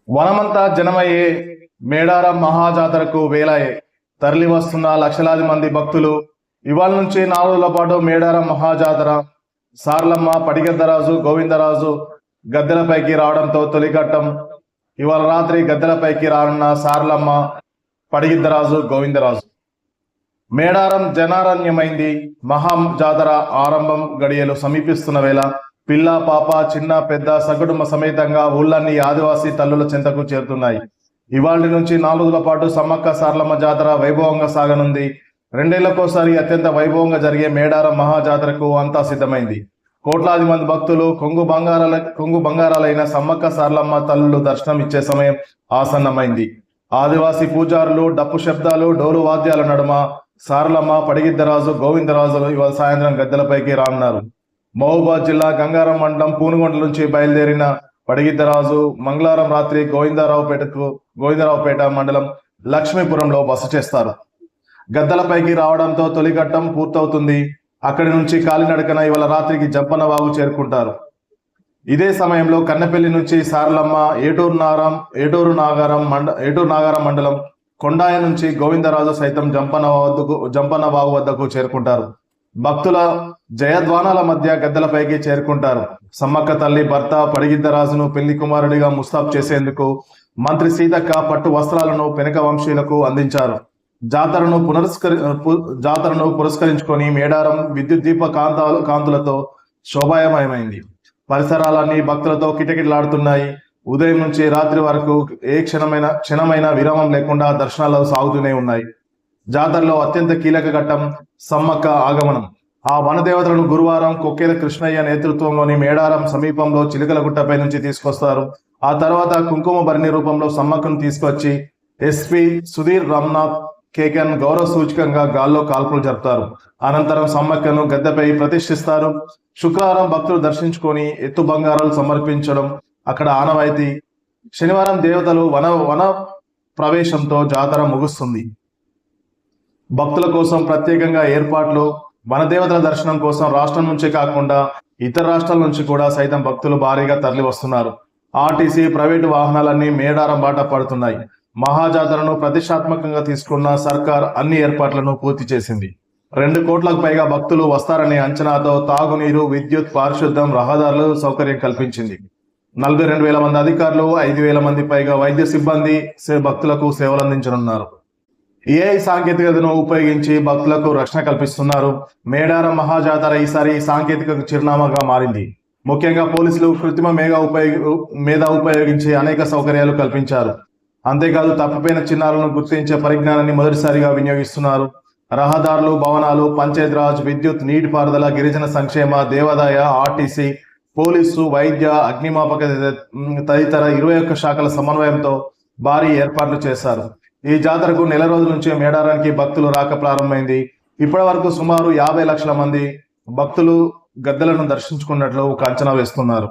వనమంతా జనమయ్యే మేడారం మహాజాతరకు వేలాయే తరలి వస్తున్న లక్షలాది మంది భక్తులు. ఇవాళ నుంచి 4 రోజుల పాటు మేడారం మహాజాతర. సార్లమ్మ, పడిగద్దరాజు, గోవిందరాజు గద్దెలపైకి రావడంతో తొలిఘట్టం. ఇవాళ రాత్రి గద్దెలపైకి రానున్న సార్లమ్మ, పడిగిద్దరాజు, గోవిందరాజు. మేడారం జనారణ్యమైంది. మహా జాతర ఆరంభం గడియలు సమీపిస్తున్న వేళ పిల్ల, పాప, చిన్న, పెద్ద సగటుమ సమేతంగా ఊళ్ళన్నీ ఆదివాసీ తల్లుల చెంతకు చేరుతున్నాయి. ఇవాళ నుంచి 4 రోజుల పాటు సమ్మక్క సార్లమ్మ జాతర వైభవంగా సాగనుంది. 2 ఏళ్లకోసారి అత్యంత వైభవంగా జరిగే మేడారం మహాజాతరకు అంతా సిద్ధమైంది. కోట్లాది మంది భక్తులు కొంగు బంగారాలైన సమ్మక్క సార్లమ్మ తల్లులు దర్శనం ఇచ్చే సమయం ఆసన్నమైంది. ఆదివాసీ పూజారులు, డప్పు శబ్దాలు, డోలు వాద్యాల నడుమ సార్లమ్మ, పడిగిద్దరాజు, గోవిందరాజులు ఇవాళ సాయంత్రం గద్దెలపైకి రానున్నారు. మహబూబాద్ జిల్లా గంగారం మండలం పూనుగొండ నుంచి బయలుదేరిన పడిగిద్దరాజు మంగళవారం రాత్రి గోవిందరావుపేట మండలం లక్ష్మీపురంలో బస చేస్తారు. గద్దెలపైకి రావడంతో తొలిఘట్టం పూర్తవుతుంది. అక్కడి నుంచి కాలినడకన ఇవాళ రాత్రికి జంపన్నవాగు చేరుకుంటారు. ఇదే సమయంలో కన్నెపల్లి నుంచి సారలమ్మ, ఏటూరు నాగారం మండలం కొండాయ నుంచి గోవిందరాజు సైతం జంపన్నవాగు వద్దకు చేరుకుంటారు. భక్తుల జయధ్వానాల మధ్య గద్దెలపైకి చేరుకుంటారు. సమ్మక్క తల్లి భర్త పడిగిద్దరాజును పెళ్లి కుమారుడిగా ముస్తాబ్ చేసేందుకు మంత్రి సీతక్క పట్టు వస్త్రాలను పెనక వంశీయులకు అందించారు. జాతరను పురస్కరించుకొని మేడారం విద్యుత్ దీప కాంతులతో శోభాయమయమైంది. పరిసరాలన్నీ భక్తులతో కిటకిటలాడుతున్నాయి. ఉదయం నుంచి రాత్రి వరకు ఏ క్షణమైన విరామం లేకుండా దర్శనాలు సాగుతూనే ఉన్నాయి. జాతరలో అత్యంత కీలక ఘట్టం సమ్మక్క ఆగమనం. ఆ వనదేవతలను గురువారం కొక్కేల కృష్ణయ్య నేతృత్వంలోని మేడారం సమీపంలో చిలుకలగుట్టపై నుంచి తీసుకొస్తారు. ఆ తర్వాత కుంకుమ భరణి రూపంలో సమ్మక్కను తీసుకొచ్చి ఎస్పీ సుధీర్ రామ్నాథ్ కేకన్ గౌరవ సూచకంగా గాల్లో కాల్పులు జరుపుతారు. అనంతరం సమ్మక్కను గద్దెపై ప్రతిష్ఠిస్తారు. శుక్రవారం భక్తులు దర్శించుకొని ఎత్తు బంగారాలు సమర్పించడం అక్కడ ఆనవాయితీ. శనివారం దేవతలు వన ప్రవేశంతో జాతర ముగుస్తుంది. భక్తుల కోసం ప్రత్యేకంగా ఏర్పాట్లు. వనదేవతల దర్శనం కోసం రాష్ట్రం నుంచే కాకుండా ఇతర రాష్ట్రాల నుంచి కూడా సైతం భక్తులు భారీగా తరలి వస్తున్నారు. ఆర్టీసీ, ప్రైవేటు వాహనాలన్నీ మేడారం బాట పడుతున్నాయి. మహాజాతరను ప్రతిష్టాత్మకంగా తీసుకున్న సర్కార్ అన్ని ఏర్పాట్లను పూర్తి చేసింది. 2 కోట్లకు పైగా భక్తులు వస్తారనే అంచనాతో తాగునీరు, విద్యుత్, పారిశుద్ధ్యం, రహదారులు సౌకర్యం కల్పించింది. 42,000 మంది అధికారులు, 5,000 మంది పైగా వైద్య సిబ్బంది భక్తులకు సేవలందించనున్నారు. ఏఐ సాంకేతికతను ఉపయోగించి భక్తులకు రక్షణ కల్పిస్తున్నారు. మేడారం మహాజాతర ఈసారి సాంకేతిక చిరునామాగా మారింది. ముఖ్యంగా పోలీసులు కృత్రిమ మేధ ఉపయోగించి అనేక సౌకర్యాలు కల్పించారు. అంతేకాదు తప్పిపోయిన చిన్నారులను గుర్తించే పరిజ్ఞానాన్ని మొదటిసారిగా వినియోగిస్తున్నారు. రహదారులు, భవనాలు, పంచాయతీరాజ్, విద్యుత్, నీటిపారుదల, గిరిజన సంక్షేమ, దేవాదాయ, ఆర్టీసీ, పోలీసు, వైద్య, అగ్నిమాపక తదితర 21 శాఖల సమన్వయంతో భారీ ఏర్పాట్లు చేశారు. ఈ జాతరకు 1 రోజుల నుంచి మేడారానికి భక్తులు రాక ప్రారంభమైంది. ఇప్పటి వరకు సుమారు 50 లక్షల మంది భక్తులు గద్దెలను దర్శించుకున్నట్లు ఒక అంచనా వేస్తున్నారు.